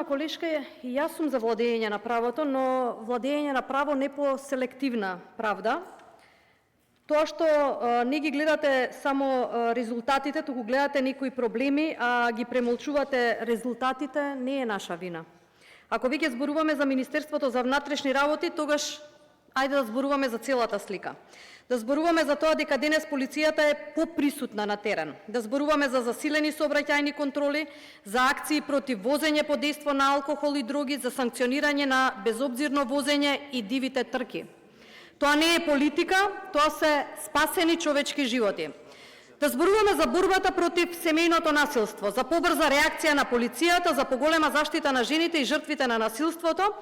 Колешка, и јас сум за владење на правото, но владење на право не по селективна правда. Тоа што не ги гледате само резултатите, туку гледате некои проблеми, а ги премолчувате резултатите, не е наша вина. Ако веќе зборуваме за Министерството за внатрешни работи, тогаш ајде да зборуваме за целата слика. Да зборуваме за тоа дека денес полицијата е поприсутна на терен. Да зборуваме за засилени сообраќајни контроли, за акции против возење под дејство на алкохол и други, за санкционирање на безобзирно возење и дивите трки. Тоа не е политика, тоа се спасени човечки животи. Да зборуваме за борбата против семејното насилство, за побрза реакција на полицијата, за поголема заштита на жените и жртвите на насилството,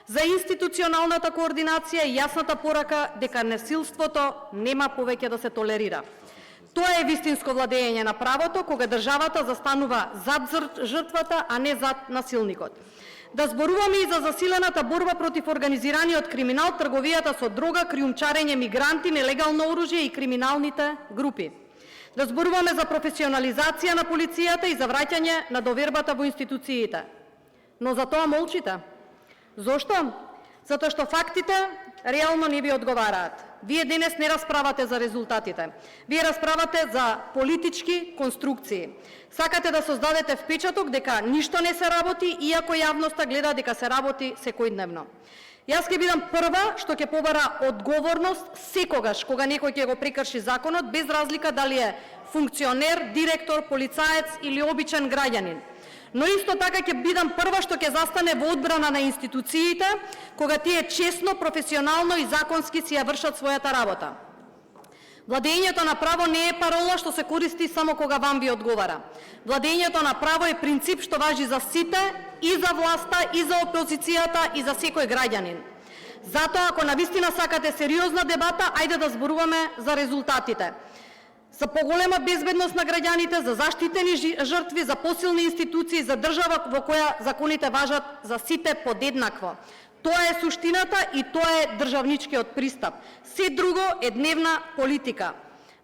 за институционалната координација и јасната порака дека насилството нема повеќе да се толерира. Тоа е вистинско владење на правото, кога државата застанува зад жртвата, а не зад насилникот. Да зборуваме и за засилената борба против организираниот криминал, трговијата со дрога, криумчарење мигранти, нелегално оружје и криминалните групи. Да зборуваме за професионализација на полицијата и за враќање на довербата во институциите. Но за тоа молчите. Зошто? Затоа што фактите реално не ви одговараат. Вие денес не расправате за резултатите. Вие расправате за политички конструкции. Сакате да создадете впечаток дека ништо не се работи, иако јавноста гледа дека се работи секојдневно. Јас ќе бидам прва што ќе побара одговорност секогаш кога некој ќе го прекрши законот, без разлика дали е функционер, директор, полицаец или обичен граѓанин. Но исто така ќе бидам прва што ќе застане во одбрана на институциите, кога тие честно, професионално и законски си ја вршат својата работа. Владењето на право не е парола што се користи само кога вам ви одговара. Владењето на право е принцип што важи за сите, и за власта, и за опозицијата, и за секој граѓанин. Затоа, ако навистина сакате сериозна дебата, ајде да зборуваме за резултатите. За поголема безбедност на граѓаните, за заштитени жртви, за посилни институции, за држава во која законите важат за сите подеднакво. Тоа е суштината и тоа е државничкиот пристап. Се друго е дневна политика.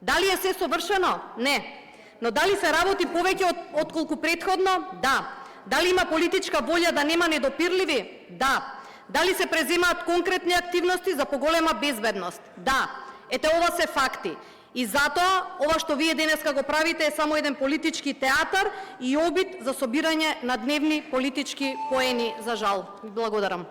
Дали е се совршено? Не. Но дали се работи повеќе отколку претходно? Да. Дали има политичка волја да нема недопирливи? Да. Дали се преземаат конкретни активности за поголема безбедност? Да. Ете, ова се факти. И затоа, ова што вие денеска го правите е само еден политички театар и обид за собирање на дневни политички поени, за жал. Благодарам.